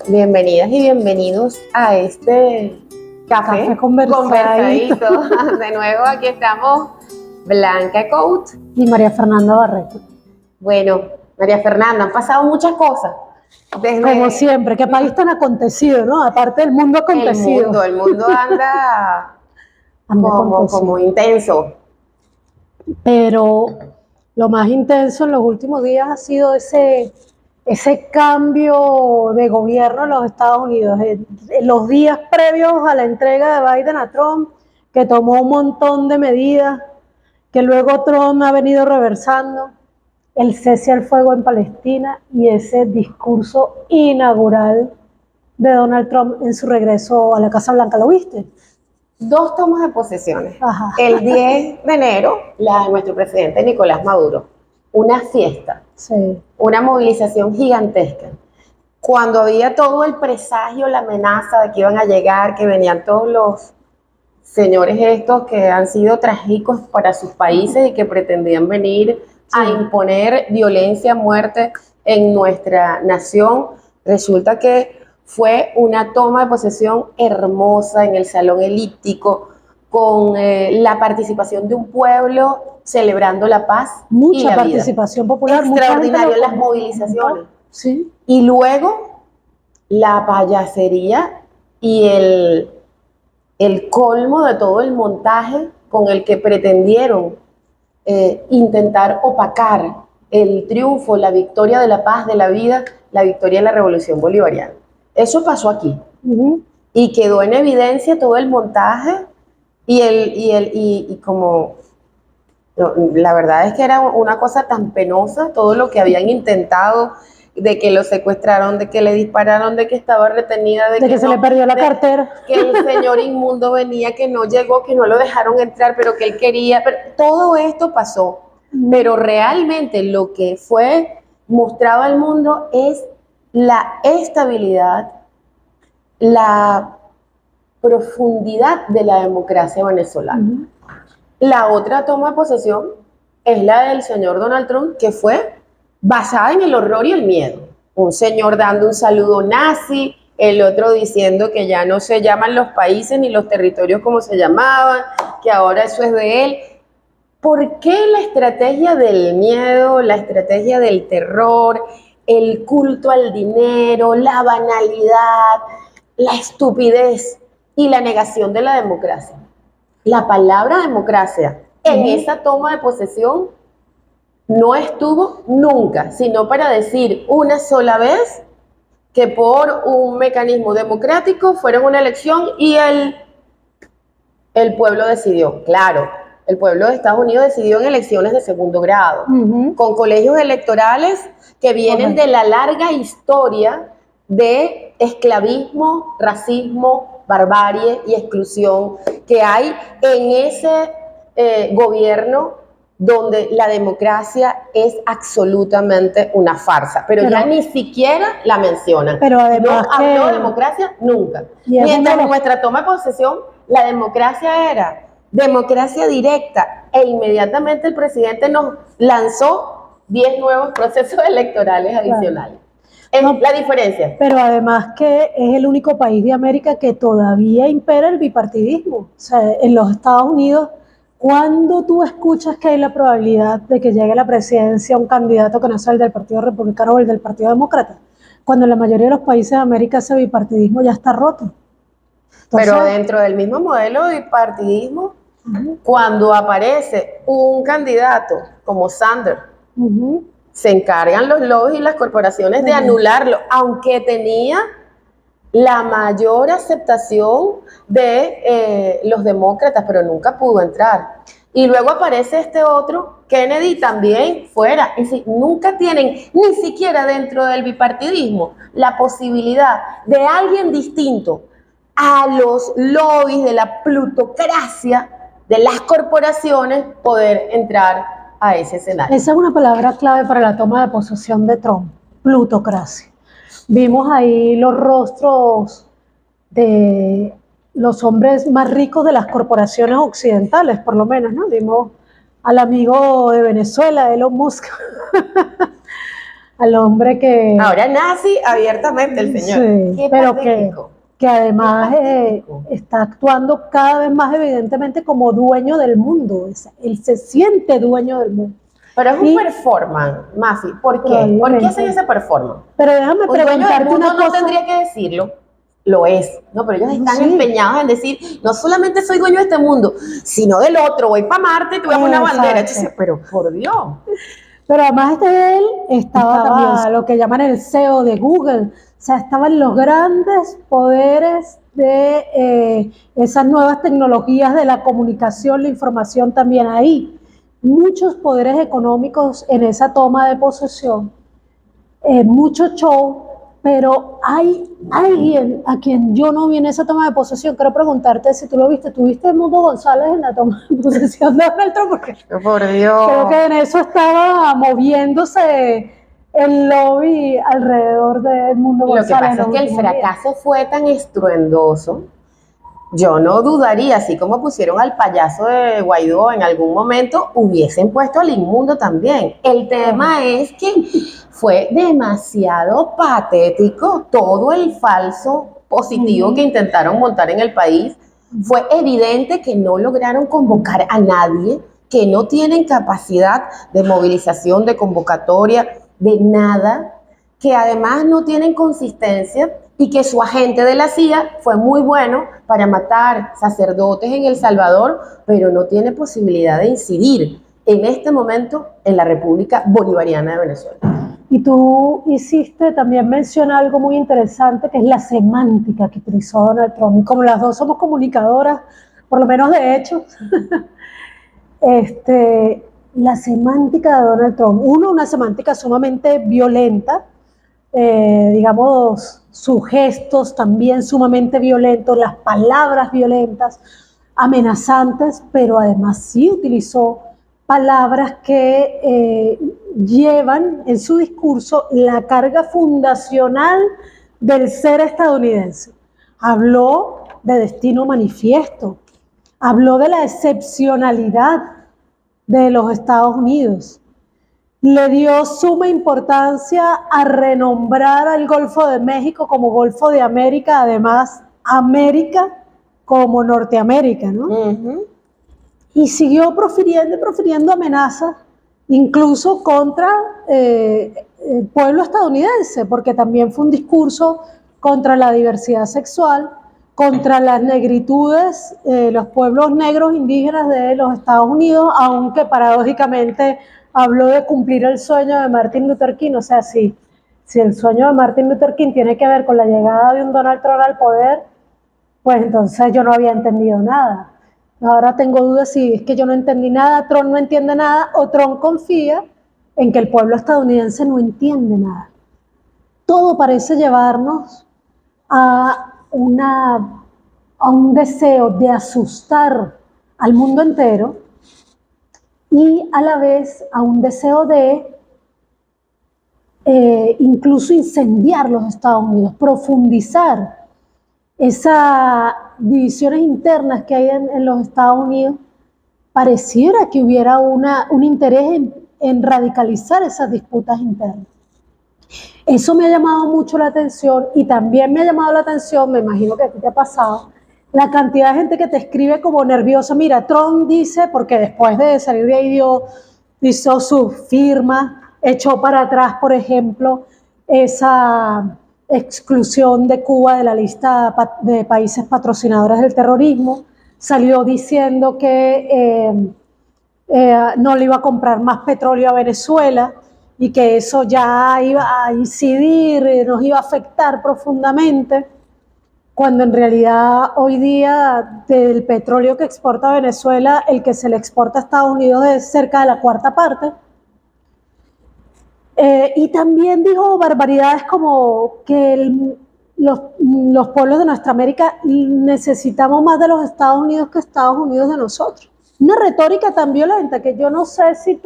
Bienvenidas y bienvenidos a este café conversadito. De nuevo aquí estamos Blanca Coat y María Fernanda Barreto. Bueno, María Fernanda, han pasado muchas cosas. Como siempre, qué país tan acontecido, ¿no? Aparte del mundo acontecido. El mundo anda como intenso. Pero lo más intenso en los últimos días ha sido ese cambio de gobierno en los Estados Unidos. En los días previos a la entrega de Biden a Trump, que tomó un montón de medidas, que luego Trump ha venido reversando, el cese al fuego en Palestina y ese discurso inaugural de Donald Trump en su regreso a la Casa Blanca. ¿Lo viste? 2 tomas de posesiones. Ajá. El 10 de enero, la de nuestro presidente Nicolás Maduro. Una fiesta, sí. Una movilización gigantesca. Cuando había todo el presagio, la amenaza de que iban a llegar, que venían todos los señores estos que han sido trágicos para sus países y que pretendían venir a imponer violencia, muerte en nuestra nación, resulta que fue una toma de posesión hermosa en el Salón Elíptico, con la participación de un pueblo celebrando la paz. Mucha participación popular. Extraordinario las movilizaciones. Sí. Y luego la payasería y el colmo de todo el montaje con el que pretendieron intentar opacar el triunfo, la victoria de la paz, de la vida, la victoria de la revolución bolivariana. Eso pasó aquí. Y quedó en evidencia todo el montaje y como la verdad es que era una cosa tan penosa todo lo que habían intentado, de que lo secuestraron, de que le dispararon, de que estaba retenida, de que se le perdió la cartera, que el señor inmundo venía, que no llegó, que no lo dejaron entrar, pero que él quería, pero todo esto pasó. Pero realmente lo que fue mostrado al mundo es la estabilidad, la profundidad de la democracia venezolana. La otra toma de posesión es la del señor Donald Trump, que fue basada en el horror y el miedo. Un señor dando un saludo nazi, el otro diciendo que ya no se llaman los países ni los territorios como se llamaban, que ahora eso es de él. ¿Por qué la estrategia del miedo, la estrategia del terror, el culto al dinero, la banalidad, la estupidez y la negación de la democracia? La palabra democracia en esa toma de posesión no estuvo nunca, sino para decir una sola vez que por un mecanismo democrático fueron una elección y el pueblo decidió. Claro, el pueblo de Estados Unidos decidió en elecciones de segundo grado, con colegios electorales que vienen de la larga historia de esclavismo, racismo, barbarie y exclusión que hay en ese gobierno donde la democracia es absolutamente una farsa, pero ya ni siquiera la mencionan. Pero además no habló de democracia nunca. Mientras en nuestra toma de posesión la democracia era democracia directa e inmediatamente el presidente nos lanzó 10 nuevos procesos electorales adicionales. Es la diferencia. Pero además que es el único país de América que todavía impera el bipartidismo. O sea, en los Estados Unidos, ¿cuándo tú escuchas que hay la probabilidad de que llegue a la presidencia un candidato que no sea el del Partido Republicano o el del Partido Demócrata? Cuando en la mayoría de los países de América ese bipartidismo ya está roto. Entonces, pero dentro del mismo modelo de bipartidismo, cuando aparece un candidato como Sanders, se encargan los lobbies y las corporaciones de anularlo, aunque tenía la mayor aceptación de los demócratas, pero nunca pudo entrar. Y luego aparece este otro, Kennedy, también fuera. Es decir, nunca tienen, ni siquiera dentro del bipartidismo, la posibilidad de alguien distinto a los lobbies de la plutocracia de las corporaciones poder entrar a ese escenario. Esa es una palabra clave para la toma de posesión de Trump, plutocracia. Vimos ahí los rostros de los hombres más ricos de las corporaciones occidentales, por lo menos, ¿no? Vimos al amigo de Venezuela, Elon Musk, al hombre que... Ahora nazi abiertamente el señor. Sí, Qué pero patético. que además Qué patético. está actuando cada vez más evidentemente como dueño del mundo. Él se siente dueño del mundo. Pero es un Y performance, Mafi. ¿Por qué? ¿Por qué hacen probablemente. ese performance? Pero déjame Un dueño del preguntarte mundo una no cosa. tendría que decirlo. Lo es, ¿no? Pero ellos están Sí, empeñados en decir, no solamente soy dueño de este mundo, sino del otro. Voy para Marte y te voy a poner una bandera. exacto. Entonces, pero por Dios. Pero además de él estaba también lo que llaman el CEO de Google. O sea, estaban los grandes poderes de esas nuevas tecnologías de la comunicación, la información también ahí. Muchos poderes económicos en esa toma de posesión, mucho show, pero hay alguien a quien yo no vi en esa toma de posesión. Quiero preguntarte si tú lo viste. ¿Tuviste a Mundo González en la toma de posesión de Donald Trump? Porque Por Dios. creo que en eso estaba moviéndose el lobby alrededor de Mundo Lo que González en pasa es los que el últimos días. fracaso fue tan estruendoso. Yo no dudaría, así como pusieron al payaso de Guaidó en algún momento, hubiesen puesto al inmundo también. El tema es que fue demasiado patético todo el falso positivo que intentaron montar en el país. Fue evidente que no lograron convocar a nadie, que no tienen capacidad de movilización, de convocatoria, de nada, que además no tienen consistencia y que su agente de la CIA fue muy bueno para matar sacerdotes en El Salvador, pero no tiene posibilidad de incidir en este momento en la República Bolivariana de Venezuela. Y tú hiciste también mención algo muy interesante, que es la semántica que utilizó Donald Trump. Y como las dos somos comunicadoras, por lo menos de hecho, la semántica de Donald Trump. Uno, una semántica sumamente violenta, digamos, sus gestos también sumamente violentos, las palabras violentas, amenazantes, pero además sí utilizó palabras que llevan en su discurso la carga fundacional del ser estadounidense. Habló de destino manifiesto, habló de la excepcionalidad de los Estados Unidos, le dio suma importancia a renombrar al Golfo de México como Golfo de América, además América como Norteamérica, ¿no? Y siguió profiriendo amenazas, incluso contra el pueblo estadounidense, porque también fue un discurso contra la diversidad sexual, contra las negritudes, los pueblos negros indígenas de los Estados Unidos, aunque paradójicamente habló de cumplir el sueño de Martin Luther King. O sea, si el sueño de Martin Luther King tiene que ver con la llegada de un Donald Trump al poder, pues entonces yo no había entendido nada. Ahora tengo dudas si es que yo no entendí nada, Trump no entiende nada, o Trump confía en que el pueblo estadounidense no entiende nada. Todo parece llevarnos a un deseo de asustar al mundo entero y a la vez a un deseo de incluso incendiar los Estados Unidos, profundizar esas divisiones internas que hay en los Estados Unidos. Pareciera que hubiera un interés en radicalizar esas disputas internas. Eso me ha llamado mucho la atención y también me ha llamado la atención, me imagino que a ti te ha pasado, la cantidad de gente que te escribe como nerviosa. Mira, Trump dice, porque después de salir de ahí hizo su firma, echó para atrás, por ejemplo, esa exclusión de Cuba de la lista de países patrocinadores del terrorismo, salió diciendo que no le iba a comprar más petróleo a Venezuela y que eso ya iba a incidir, nos iba a afectar profundamente, cuando en realidad hoy día del petróleo que exporta Venezuela, el que se le exporta a Estados Unidos es cerca de la cuarta parte. Y también dijo barbaridades como que los pueblos de nuestra América necesitamos más de los Estados Unidos que Estados Unidos de nosotros. Una retórica tan violenta que yo no sé si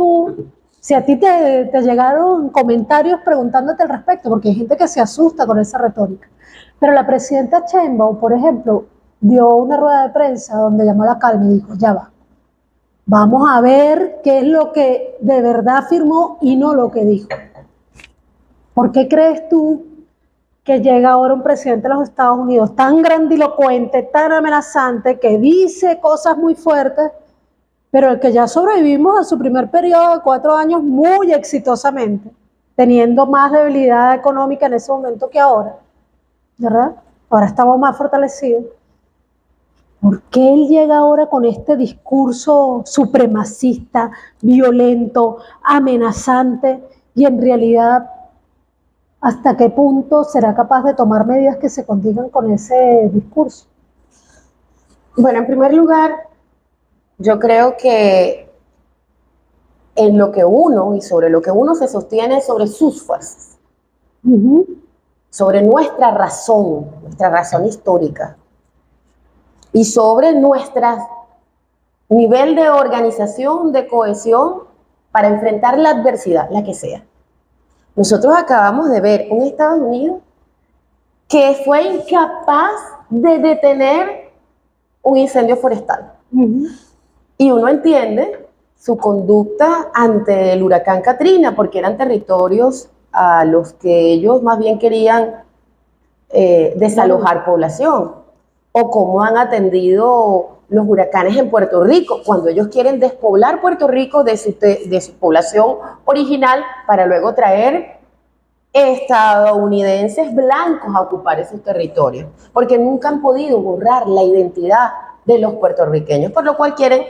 a ti te llegaron comentarios preguntándote al respecto, porque hay gente que se asusta con esa retórica. Pero la presidenta Sheinbaum, por ejemplo, dio una rueda de prensa donde llamó a la calma y dijo, ya va, vamos a ver qué es lo que de verdad afirmó y no lo que dijo. ¿Por qué crees tú que llega ahora un presidente de los Estados Unidos tan grandilocuente, tan amenazante, que dice cosas muy fuertes, pero el que ya sobrevivimos a su primer periodo de 4 años muy exitosamente, teniendo más debilidad económica en ese momento que ahora, ¿verdad? Ahora estamos más fortalecidos. ¿Por qué él llega ahora con este discurso supremacista, violento, amenazante y en realidad hasta qué punto será capaz de tomar medidas que se condigan con ese discurso? Bueno, en primer lugar, yo creo que en lo que uno y sobre lo que uno se sostiene es sobre sus fuerzas, sobre nuestra razón histórica y sobre nuestro nivel de organización, de cohesión para enfrentar la adversidad, la que sea. Nosotros acabamos de ver un Estados Unidos que fue incapaz de detener un incendio forestal. Y uno entiende su conducta ante el huracán Katrina, porque eran territorios a los que ellos más bien querían desalojar población, o cómo han atendido los huracanes en Puerto Rico, cuando ellos quieren despoblar Puerto Rico de su población original para luego traer estadounidenses blancos a ocupar esos territorios, porque nunca han podido borrar la identidad de los puertorriqueños, por lo cual quieren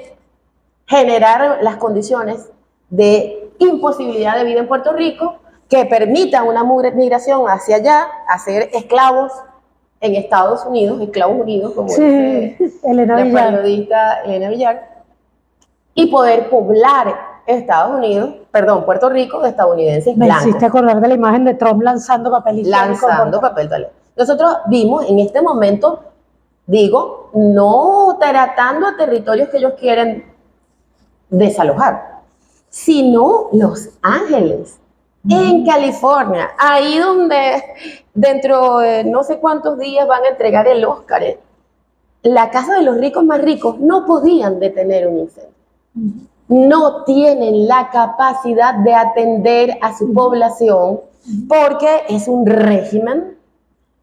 generar las condiciones de imposibilidad de vida en Puerto Rico que permitan una migración hacia allá, a ser esclavos en Estados Unidos, como dice la periodista Elena Villar, y poder poblar Puerto Rico de estadounidenses blancos. Me hiciste acordar de la imagen de Trump lanzando papel higiénico. Lanzando papel toalé. Nosotros vimos en este momento, no tratando a territorios que ellos quieren desalojar, sino Los Ángeles, en California, ahí donde dentro de no sé cuántos días van a entregar el Oscar. La casa de los ricos más ricos no podían detener un incendio. No tienen la capacidad de atender a su población porque es un régimen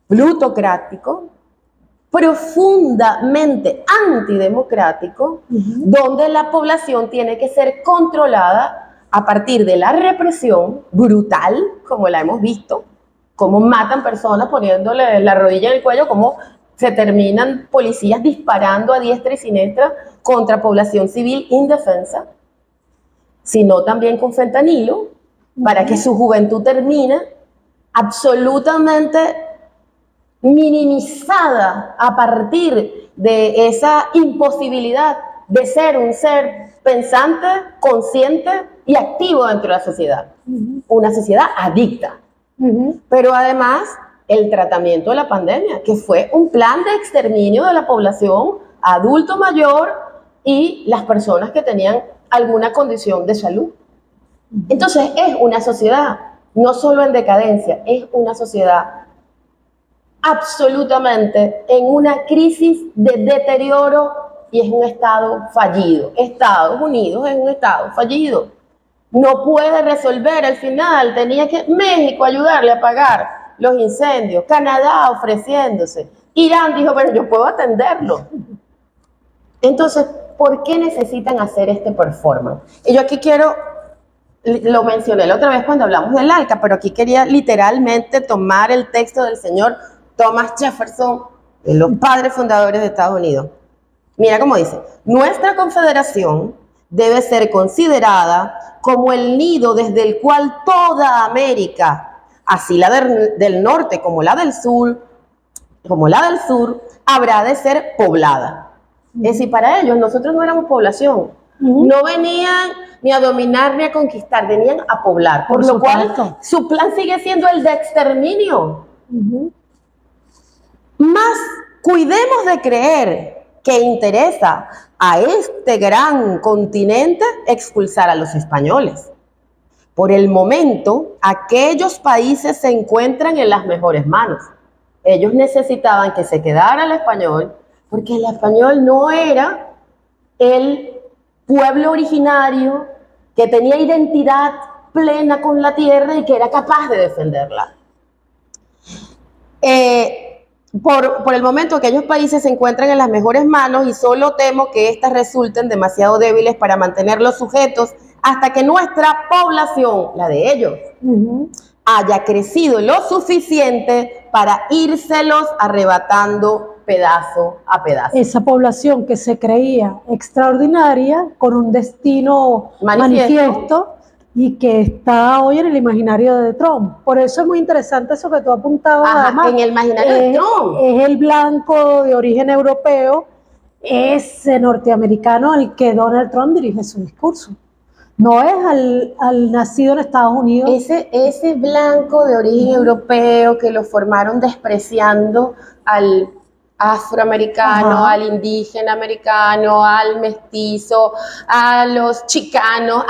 plutocrático, profundamente antidemocrático, donde la población tiene que ser controlada a partir de la represión brutal, como la hemos visto, cómo matan personas poniéndole la rodilla en el cuello, cómo se terminan policías disparando a diestra y siniestra contra población civil indefensa, sino también con fentanilo, para que su juventud termine absolutamente minimizada a partir de esa imposibilidad de ser un ser pensante, consciente y activo dentro de la sociedad. Una sociedad adicta. Pero además, el tratamiento de la pandemia, que fue un plan de exterminio de la población adulto mayor y las personas que tenían alguna condición de salud. Entonces, es una sociedad no solo en decadencia, es una sociedad absolutamente en una crisis de deterioro y es un estado fallido. Estados Unidos es un estado fallido. No puede resolver al final. Tenía que México ayudarle a pagar los incendios, Canadá ofreciéndose. Irán dijo, bueno, yo puedo atenderlo. Entonces, ¿por qué necesitan hacer este performance? Y yo aquí lo mencioné la otra vez cuando hablamos del ALCA, pero aquí quería literalmente tomar el texto del señor Thomas Jefferson, de los padres fundadores de Estados Unidos. Mira cómo dice: nuestra confederación debe ser considerada como el nido desde el cual toda América, así la del norte como la del sur, habrá de ser poblada. Es decir, para ellos nosotros no éramos población. No venían ni a dominar ni a conquistar, venían a poblar. Por lo cual su plan sigue siendo el de exterminio. Más cuidemos de creer que interesa a este gran continente expulsar a los españoles. Por el momento, aquellos países se encuentran en las mejores manos. Ellos necesitaban que se quedara el español, porque el español no era el pueblo originario que tenía identidad plena con la tierra y que era capaz de defenderla. Por el momento, aquellos países se encuentran en las mejores manos y solo temo que éstas resulten demasiado débiles para mantenerlos sujetos hasta que nuestra población, la de ellos, haya crecido lo suficiente para írselos arrebatando pedazo a pedazo. Esa población que se creía extraordinaria, con un destino manifiesto y que está hoy en el imaginario de Trump. Por eso es muy interesante eso que tú apuntabas. Ajá, además, en el imaginario de Trump. Es el blanco de origen europeo, ese norteamericano al que Donald Trump dirige su discurso. No es al nacido en Estados Unidos. Ese blanco de origen europeo que lo formaron despreciando al afroamericano, al indígena americano, al mestizo, a los chicanos,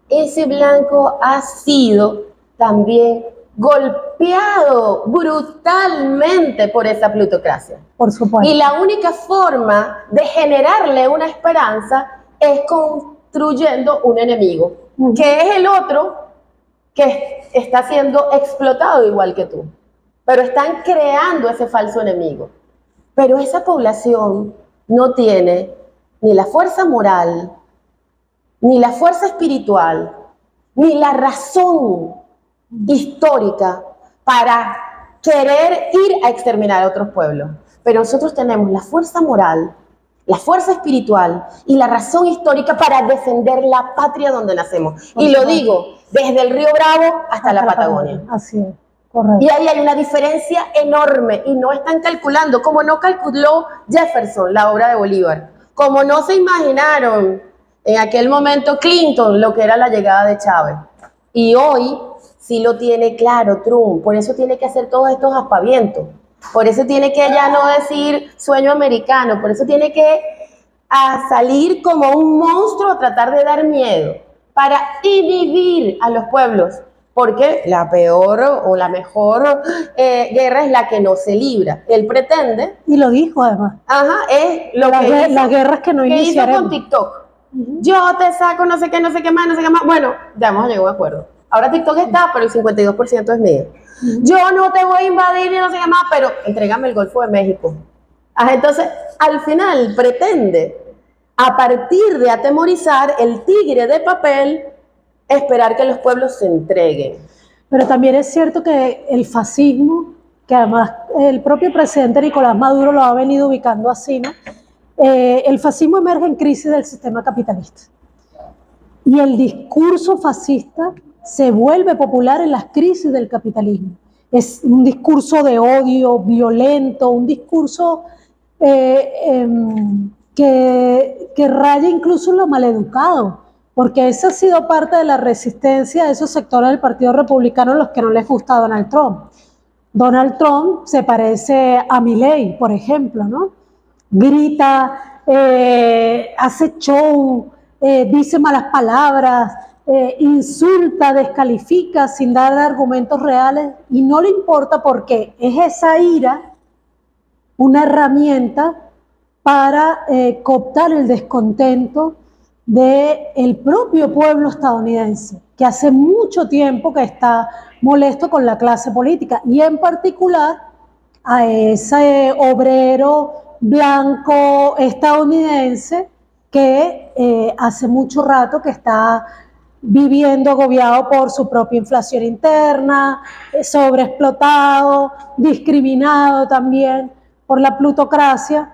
ese blanco ha sido también golpeado brutalmente por esa plutocracia. Por supuesto. Y la única forma de generarle una esperanza es construyendo un enemigo, que es el otro que está siendo explotado igual que tú. Pero están creando ese falso enemigo. Pero esa población no tiene ni la fuerza moral, ni la fuerza espiritual, ni la razón histórica para querer ir a exterminar a otros pueblos. Pero nosotros tenemos la fuerza moral, la fuerza espiritual y la razón histórica para defender la patria donde nacemos. Y lo digo, desde el Río Bravo hasta la Patagonia. Así es, correcto. Y ahí hay una diferencia enorme y no están calculando, como no calculó Jefferson la obra de Bolívar, como no se imaginaron en aquel momento Clinton lo que era la llegada de Chávez. Y hoy sí lo tiene claro Trump, por eso tiene que hacer todos estos aspavientos. Por eso tiene que ya no decir sueño americano, por eso tiene que salir como un monstruo a tratar de dar miedo para inhibir a los pueblos, porque la peor o la mejor guerra es la que no se libra. Él pretende, y lo dijo además, es lo que hizo, las guerras que no iniciaremos. hizo con TikTok. Yo te saco no sé qué más, no sé qué más. Bueno, ya hemos llegado a un acuerdo. Ahora TikTok está, pero el 52% es mío. Yo no te voy a invadir y no sé qué más, pero entrégame el Golfo de México. Entonces, al final pretende, a partir de atemorizar el tigre de papel, esperar que los pueblos se entreguen. Pero también es cierto que el fascismo, que además el propio presidente Nicolás Maduro lo ha venido ubicando así, ¿no? El fascismo emerge en crisis del sistema capitalista. Y el discurso fascista se vuelve popular en las crisis del capitalismo. Es un discurso de odio, violento, un discurso que raya incluso en lo maleducado, porque esa ha sido parte de la resistencia de esos sectores del Partido Republicano a los que no les gusta Donald Trump. Donald Trump se parece a Milei, por ejemplo, ¿no? Grita, hace show, dice malas palabras, insulta, descalifica sin dar argumentos reales y no le importa porque es esa ira una herramienta para cooptar el descontento del propio pueblo estadounidense, que hace mucho tiempo que está molesto con la clase política y en particular a ese obrero blanco estadounidense que hace mucho rato que está viviendo agobiado por su propia inflación interna, sobreexplotado, discriminado también por la plutocracia.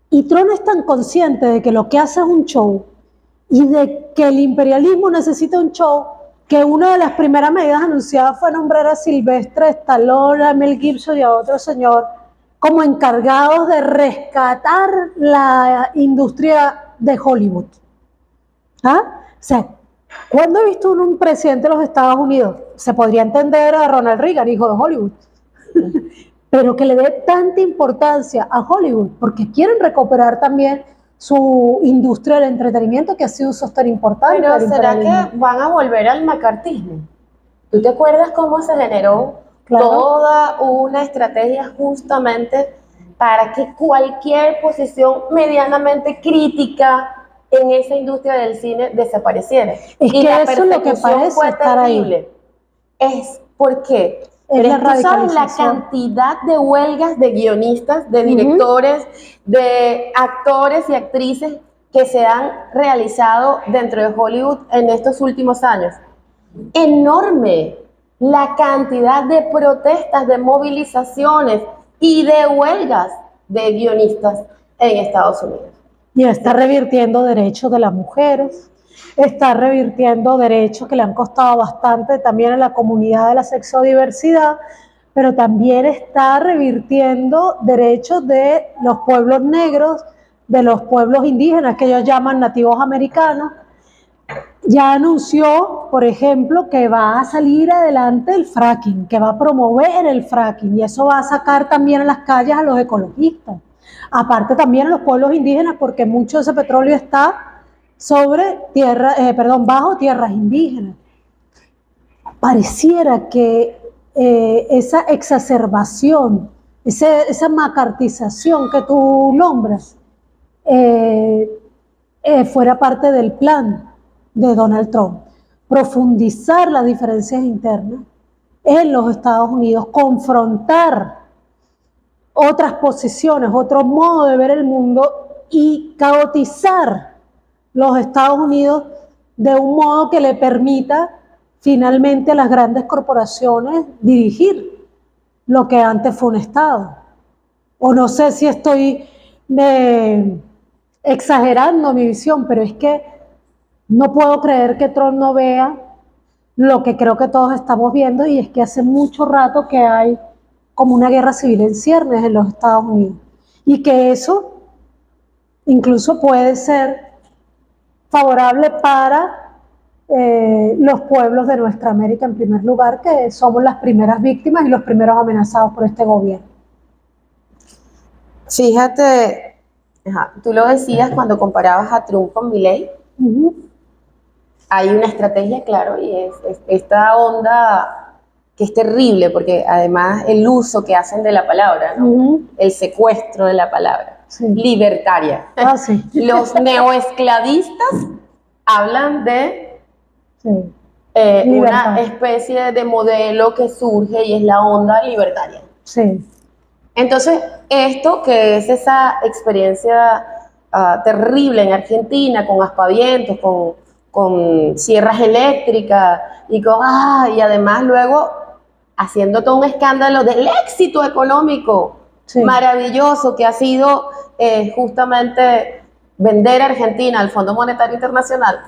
Y Trump es tan consciente de que lo que hace es un show y de que el imperialismo necesita un show, que una de las primeras medidas anunciadas fue nombrar a Sylvester Stallone, a Mel Gibson y a otro señor como encargados de rescatar la industria de Hollywood. O sea, ¿cuándo he visto un presidente de los Estados Unidos? Se podría entender a Ronald Reagan, hijo de Hollywood, pero que le dé tanta importancia a Hollywood, porque quieren recuperar también su industria del entretenimiento, que ha sido un sostén importante. Pero ¿será que van a volver al macartismo? ¿Tú te acuerdas cómo se generó toda una estrategia justamente para que cualquier posición medianamente crítica en esa industria del cine desapareciera. Es y que la eso es lo que persecución parece fue estar ahí. terrible. Es porque Es la tú sabes la radicalización. cantidad de huelgas de guionistas, de directores, de actores y actrices que se han realizado dentro de Hollywood en estos últimos años. Enorme la cantidad de protestas, de movilizaciones y de huelgas de guionistas en Estados Unidos. Y está revirtiendo derechos de las mujeres, está revirtiendo derechos que le han costado bastante también a la comunidad de la sexodiversidad, pero también está revirtiendo derechos de los pueblos negros, de los pueblos indígenas que ellos llaman nativos americanos. Ya anunció, por ejemplo, que va a salir adelante el fracking, que va a promover el fracking, y eso va a sacar también a las calles a los ecologistas. Aparte también a los pueblos indígenas, porque mucho de ese petróleo está sobre tierra, bajo tierras indígenas. Pareciera que esa exacerbación, esa macartización que tú nombras, fuera parte del plan de Donald Trump. Profundizar las diferencias internas en los Estados Unidos, confrontar otras posiciones, otro modo de ver el mundo y caotizar los Estados Unidos de un modo que le permita finalmente a las grandes corporaciones dirigir lo que antes fue un Estado. O no sé si estoy exagerando mi visión, pero es que no puedo creer que Trump no vea lo que creo que todos estamos viendo, y es que hace mucho rato que hay como una guerra civil en ciernes en los Estados Unidos, y que eso incluso puede ser favorable para los pueblos de nuestra América en primer lugar, que somos las primeras víctimas y los primeros amenazados por este gobierno. Fíjate, tú lo decías cuando comparabas a Trump con Milei. Hay una estrategia, claro, y es esta onda que es terrible, porque además el uso que hacen de la palabra, ¿no? El secuestro de la palabra, libertaria. Sí. Los neoesclavistas hablan de una especie de modelo que surge y es la onda libertaria. Sí. Entonces, esto que es esa experiencia terrible en Argentina, con aspavientos, con sierras eléctricas y además luego haciendo todo un escándalo del éxito económico maravilloso que ha sido justamente vender a Argentina al Fondo Monetario Internacional,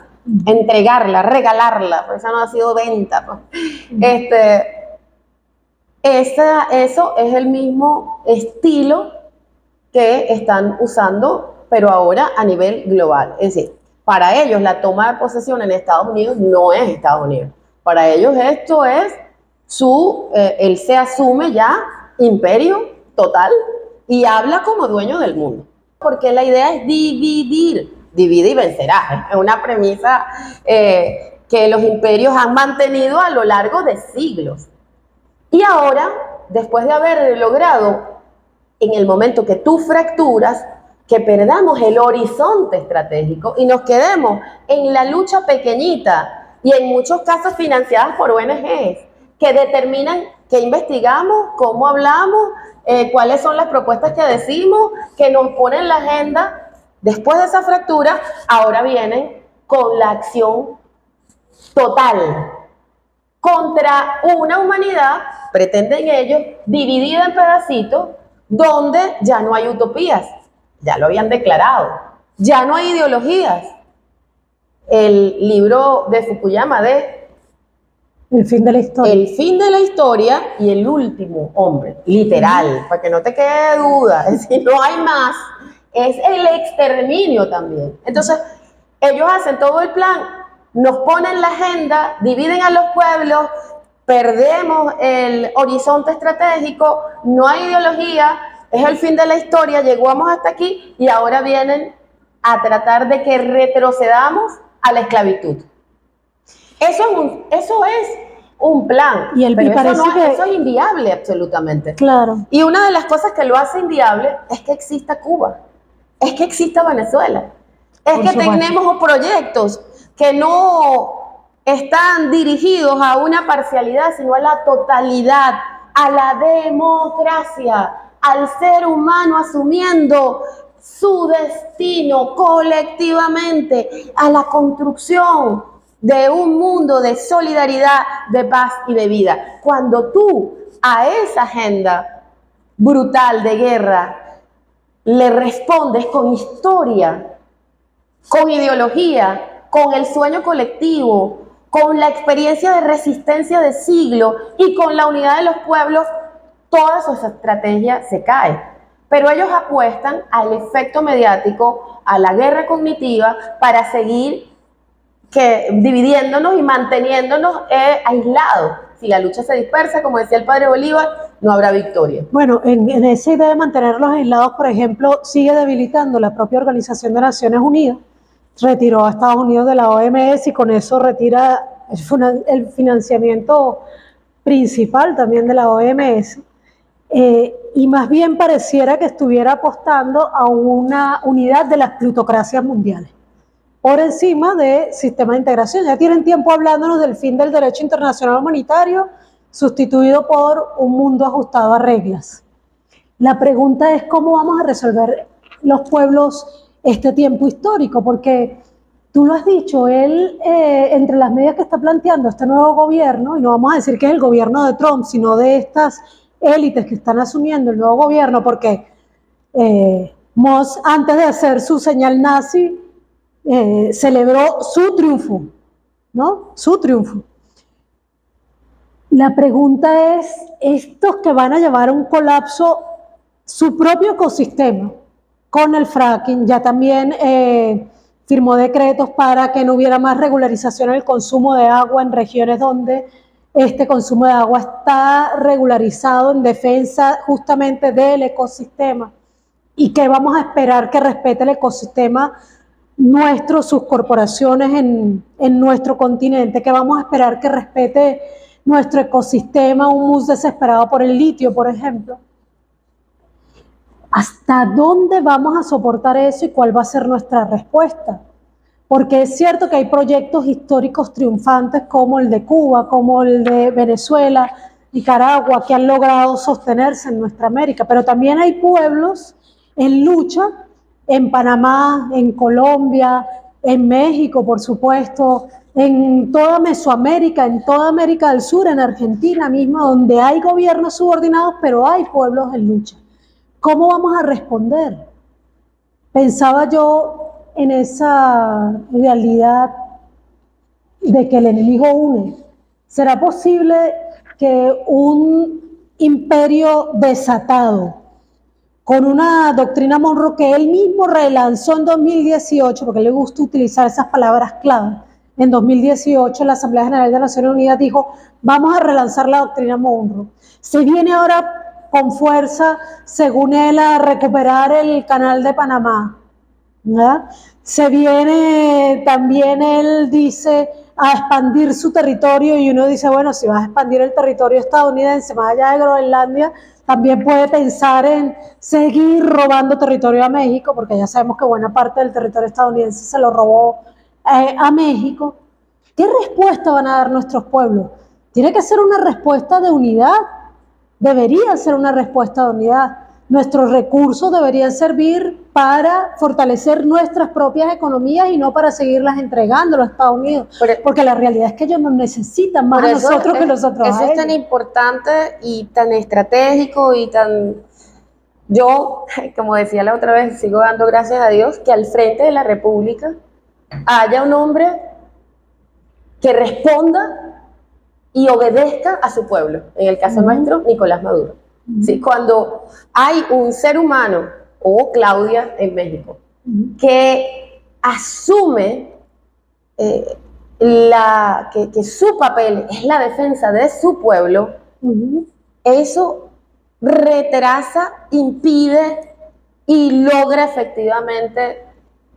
entregarla, regalarla, por eso no ha sido venta, ¿no? Eso es el mismo estilo que están usando, pero ahora a nivel global. Es decir, para ellos la toma de posesión en Estados Unidos no es Estados Unidos. Para ellos esto es él se asume ya imperio total y habla como dueño del mundo. Porque la idea es dividir, divide y vencerá. Es una premisa que los imperios han mantenido a lo largo de siglos. Y ahora, después de haber logrado, en el momento que tú fracturas, que perdamos el horizonte estratégico y nos quedemos en la lucha pequeñita y en muchos casos financiadas por ONGs que determinan qué investigamos, cómo hablamos, cuáles son las propuestas que decimos, que nos ponen la agenda. Después de esa fractura, ahora vienen con la acción total contra una humanidad, pretenden ellos, dividida en pedacitos, donde ya no hay utopías, ya lo habían declarado, ya no hay ideologías. El libro de Fukuyama de El fin de la historia. El fin de la historia y el último hombre, literal, para que no te quede duda, es decir, no hay más, es el exterminio también. Entonces, ellos hacen todo el plan, nos ponen la agenda, dividen a los pueblos, perdemos el horizonte estratégico, no hay ideología, es el fin de la historia, llegamos hasta aquí y ahora vienen a tratar de que retrocedamos a la esclavitud. Eso es un plan, pero eso es inviable absolutamente. Claro. Y una de las cosas que lo hace inviable es que exista Cuba, es que exista Venezuela. Es Por que supuesto. tenemos proyectos que no están dirigidos a una parcialidad, sino a la totalidad, a la democracia, al ser humano asumiendo su destino colectivamente, a la construcción de un mundo de solidaridad, de paz y de vida. Cuando tú a esa agenda brutal de guerra le respondes con historia, con ideología, con el sueño colectivo, con la experiencia de resistencia de siglos y con la unidad de los pueblos, toda su estrategia se cae. Pero ellos apuestan al efecto mediático, a la guerra cognitiva, para seguir dividiéndonos y manteniéndonos aislados. Si la lucha se dispersa, como decía el padre Bolívar, no habrá victoria. Bueno, en esa idea de mantenerlos aislados, por ejemplo, sigue debilitando la propia Organización de Naciones Unidas. Retiró a Estados Unidos de la OMS y con eso retira el financiamiento principal también de la OMS. Y más bien pareciera que estuviera apostando a una unidad de las plutocracias mundiales por encima del sistema de integración. Ya tienen tiempo hablándonos del fin del derecho internacional humanitario, sustituido por un mundo ajustado a reglas. La pregunta es cómo vamos a resolver los pueblos este tiempo histórico, porque tú lo has dicho, él, entre las medidas que está planteando este nuevo gobierno, y no vamos a decir que es el gobierno de Trump, sino de estas élites que están asumiendo el nuevo gobierno, porque Moss, antes de hacer su señal nazi, celebró su triunfo, ¿no? Su triunfo. La pregunta es, estos que van a llevar a un colapso su propio ecosistema, con el fracking, ya también firmó decretos para que no hubiera más regularización en el consumo de agua en regiones donde este consumo de agua está regularizado en defensa justamente del ecosistema. ¿Y qué vamos a esperar que respete el ecosistema nuestro, sus corporaciones en nuestro continente? ¿Qué vamos a esperar que respete nuestro ecosistema, un mus desesperado por el litio, por ejemplo? ¿Hasta dónde vamos a soportar eso y cuál va a ser nuestra respuesta? Porque es cierto que hay proyectos históricos triunfantes como el de Cuba, como el de Venezuela, Nicaragua, que han logrado sostenerse en nuestra América, pero también hay pueblos en lucha en Panamá, en Colombia, en México, por supuesto, en toda Mesoamérica, en toda América del Sur, en Argentina misma, donde hay gobiernos subordinados, pero hay pueblos en lucha. ¿Cómo vamos a responder? Pensaba yo en esa realidad de que el enemigo une. ¿Será posible que un imperio desatado, con una doctrina Monroe que él mismo relanzó en 2018, porque le gusta utilizar esas palabras clave, en 2018 la Asamblea General de Naciones Unidas dijo, vamos a relanzar la doctrina Monroe. Se viene ahora con fuerza, según él, a recuperar el canal de Panamá, ¿verdad? Se viene también, él dice, a expandir su territorio y uno dice, bueno, si vas a expandir el territorio estadounidense más allá de Groenlandia, también puede pensar en seguir robando territorio a México, porque ya sabemos que buena parte del territorio estadounidense se lo robó a México. ¿Qué respuesta van a dar nuestros pueblos? Tiene que ser una respuesta de unidad, debería ser una respuesta de unidad. Nuestros recursos deberían servir para fortalecer nuestras propias economías y no para seguirlas entregando a los Estados Unidos, porque la realidad es que ellos nos necesitan más a nosotros que nosotros a ellos. Eso es tan importante y tan estratégico y tan... Yo, como decía la otra vez, sigo dando gracias a Dios que al frente de la República haya un hombre que responda y obedezca a su pueblo. En el caso nuestro, Nicolás Maduro. ¿Sí? Cuando hay un ser humano, o Claudia en México, que asume que su papel es la defensa de su pueblo, eso retrasa, impide y logra efectivamente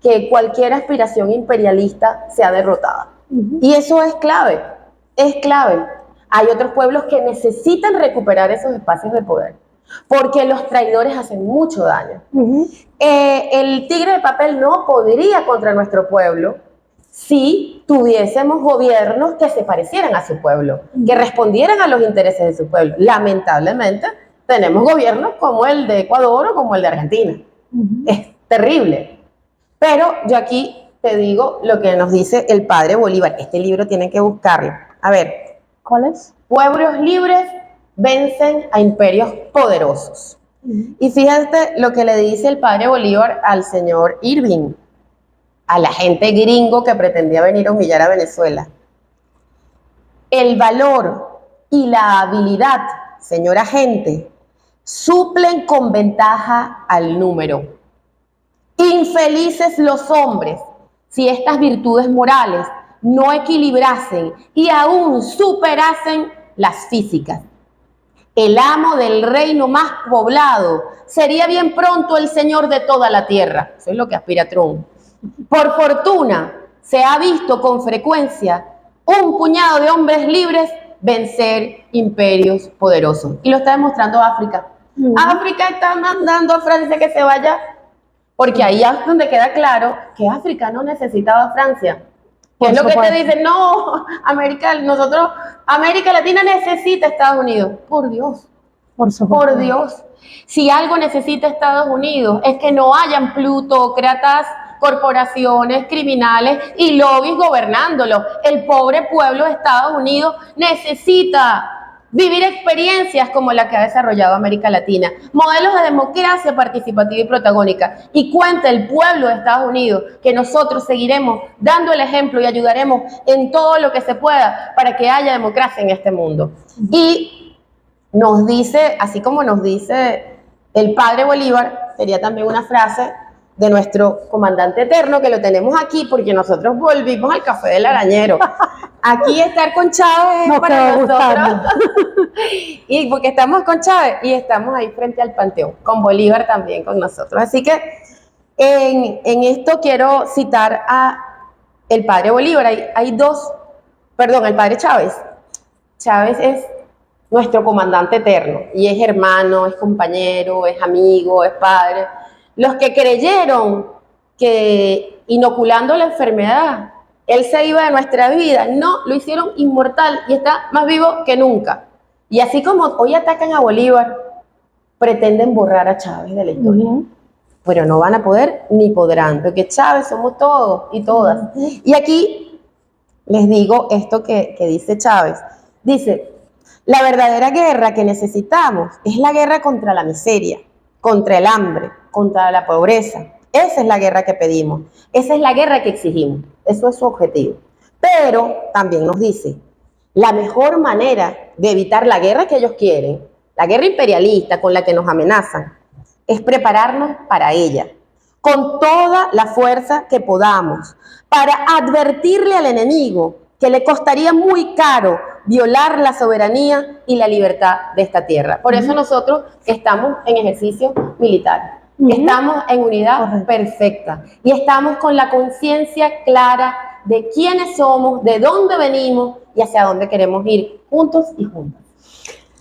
que cualquier aspiración imperialista sea derrotada. Y eso es clave, es clave. Hay otros pueblos que necesitan recuperar esos espacios de poder. porque los traidores hacen mucho daño. Ujú. El tigre de papel no podría contra nuestro pueblo si tuviésemos gobiernos que se parecieran a su pueblo, que respondieran a los intereses de su pueblo. Lamentablemente, tenemos gobiernos como el de Ecuador o como el de Argentina. Es terrible. Pero yo aquí te digo lo que nos dice el padre Bolívar. Este libro tienen que buscarlo. A ver, ¿Cuál es? pueblos libres vencen a imperios poderosos. Y fíjate lo que le dice el padre Bolívar al señor Irving, a la gente gringo que pretendía venir a humillar a Venezuela. El valor y la habilidad, señora gente, suplen con ventaja al número. Infelices los hombres si estas virtudes morales no equilibrasen y aún superasen las físicas. El amo del reino más poblado sería bien pronto el señor de toda la tierra. Eso es lo que aspira Trump. Por fortuna, se ha visto con frecuencia un puñado de hombres libres vencer imperios poderosos. Y lo está demostrando África. África está mandando a Francia que se vaya, porque ahí es donde queda claro que África no necesitaba a Francia. Que es lo que te dicen, no, América Latina necesita a Estados Unidos. Por Dios, por Dios. Si algo necesita Estados Unidos es que no hayan plutócratas, corporaciones criminales y lobbies gobernándolo. El pobre pueblo de Estados Unidos necesita vivir experiencias como la que ha desarrollado América Latina, modelos de democracia participativa y protagónica. Y cuenta el pueblo de Estados Unidos que nosotros seguiremos dando el ejemplo y ayudaremos en todo lo que se pueda para que haya democracia en este mundo. Y nos dice, así como nos dice el padre Bolívar, sería también una frase de nuestro comandante eterno, que lo tenemos aquí porque nosotros volvimos al café del arañero. Aquí estar con Chávez es para nosotros. Y porque estamos con Chávez y estamos ahí frente al Panteón, con Bolívar también con nosotros. Así que en esto quiero citar a el padre Bolívar. El padre Chávez. Chávez es nuestro comandante eterno y es hermano, es compañero, es amigo, es padre. Los que creyeron que inoculando la enfermedad él se iba de nuestra vida, no, lo hicieron inmortal y está más vivo que nunca. Y así como hoy atacan a Bolívar, pretenden borrar a Chávez de la historia. Pero no van a poder ni podrán, porque Chávez somos todos y todas. Y aquí les digo esto que dice Chávez. Dice, la verdadera guerra que necesitamos es la guerra contra la miseria, contra el hambre, contra la pobreza. Esa es la guerra que pedimos, esa es la guerra que exigimos, eso es su objetivo. Pero también nos dice, la mejor manera de evitar la guerra que ellos quieren, la guerra imperialista con la que nos amenazan, es prepararnos para ella, con toda la fuerza que podamos, para advertirle al enemigo que le costaría muy caro violar la soberanía y la libertad de esta tierra. Por eso nosotros estamos en ejercicio militar, estamos en unidad perfecta y estamos con la conciencia clara de quiénes somos, de dónde venimos y hacia dónde queremos ir, juntos y juntas.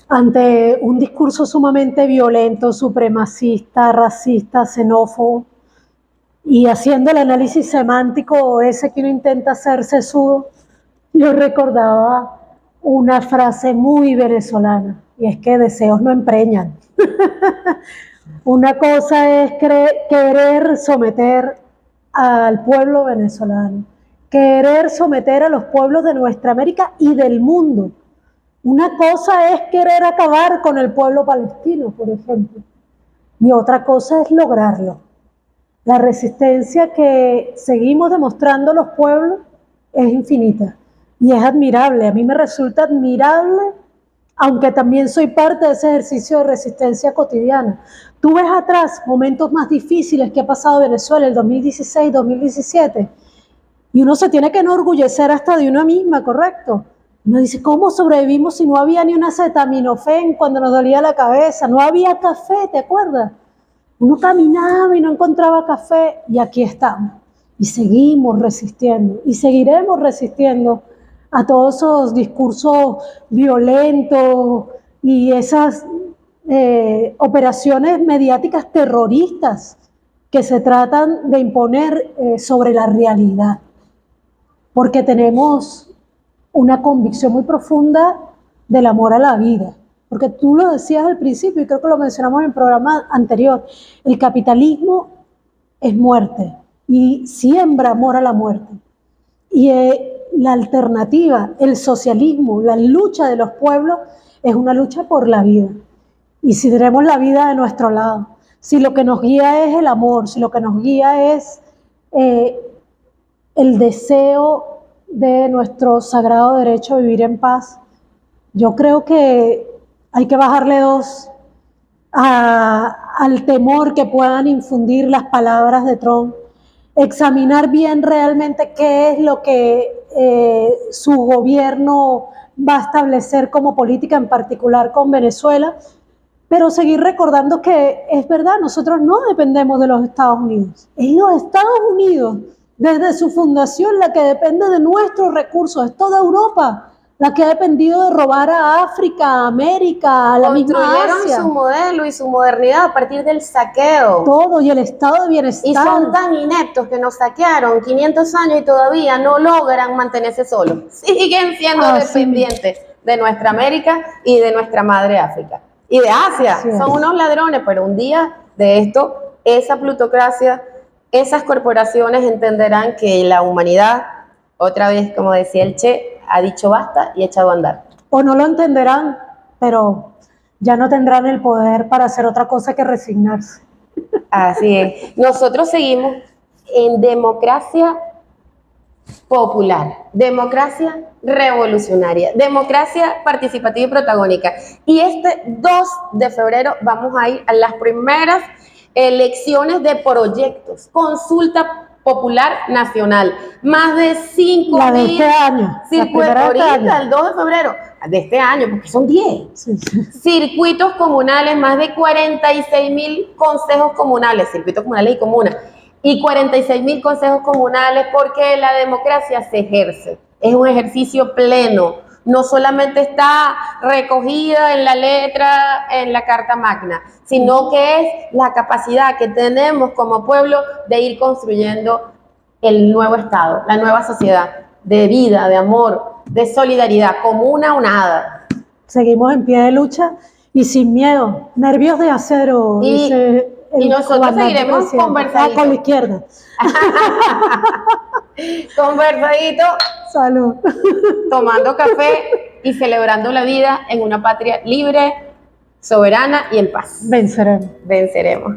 Ante un discurso sumamente violento, supremacista, racista, xenófobo, y haciendo el análisis semántico ese que uno intenta hacer sesudo, yo recordaba una frase muy venezolana, y es que deseos no empreñan. Una cosa es querer someter al pueblo venezolano, querer someter a los pueblos de nuestra América y del mundo. Una cosa es querer acabar con el pueblo palestino, por ejemplo, y otra cosa es lograrlo. La resistencia que seguimos demostrando los pueblos es infinita y es admirable. A mí me resulta admirable, aunque también soy parte de ese ejercicio de resistencia cotidiana. Tú ves atrás momentos más difíciles que ha pasado Venezuela, el 2016, 2017, y uno se tiene que enorgullecer hasta de una misma, ¿correcto? Uno dice, ¿cómo sobrevivimos si no había ni un acetaminofén cuando nos dolía la cabeza? No había café, ¿te acuerdas? Uno caminaba y no encontraba café y aquí estamos. Y seguimos resistiendo y seguiremos resistiendo a todos esos discursos violentos y esas operaciones mediáticas terroristas que se tratan de imponer sobre la realidad, porque tenemos una convicción muy profunda del amor a la vida. Porque tú lo decías al principio, y creo que lo mencionamos en el programa anterior, el capitalismo es muerte y siembra amor a la muerte. Y la alternativa, el socialismo, la lucha de los pueblos, es una lucha por la vida. Y si tenemos la vida de nuestro lado, si lo que nos guía es el amor, si lo que nos guía es el deseo de nuestro sagrado derecho a vivir en paz, yo creo que hay que bajarle dos al temor que puedan infundir las palabras de Trump, examinar bien realmente qué es lo que su gobierno va a establecer como política, en particular con Venezuela, pero seguir recordando que es verdad, nosotros no dependemos de los Estados Unidos. Es los Estados Unidos, desde su fundación, la que depende de nuestros recursos. Es toda Europa la que ha dependido de robar a África, a América, a la misma Construyeron Asia. su modelo y su modernidad a partir del saqueo. Todo, y el estado de bienestar. Y son tan ineptos que nos saquearon 500 años y todavía no logran mantenerse solos. Siguen siendo dependientes de nuestra América y de nuestra madre África. Y de Asia. Son unos ladrones, pero un día de esto, esa plutocracia, esas corporaciones entenderán que la humanidad, otra vez, como decía el Che, ha dicho basta y echado a andar. O no lo entenderán, pero ya no tendrán el poder para hacer otra cosa que resignarse. Así es. Nosotros seguimos en democracia popular, democracia revolucionaria, democracia participativa y protagónica. Y este 2 de febrero vamos a ir a las primeras elecciones de proyectos, consulta popular nacional, más de 5.000 la de este año, ahorita, el 2 de febrero de este año, porque son 10 circuitos comunales, más de 46.000 consejos comunales, circuitos comunales y comunas, y 46.000 consejos comunales, porque la democracia se ejerce, es un ejercicio pleno, no solamente está recogida en la letra, en la Carta Magna, sino que es la capacidad que tenemos como pueblo de ir construyendo el nuevo Estado, la nueva sociedad de vida, de amor, de solidaridad, como una unada. Seguimos en pie de lucha y sin miedo, nervios de acero, y nosotros seguiremos conversaditos. Con la izquierda. Conversadito. Salud. Tomando café y celebrando la vida en una patria libre, soberana y en paz. Venceremos. Venceremos.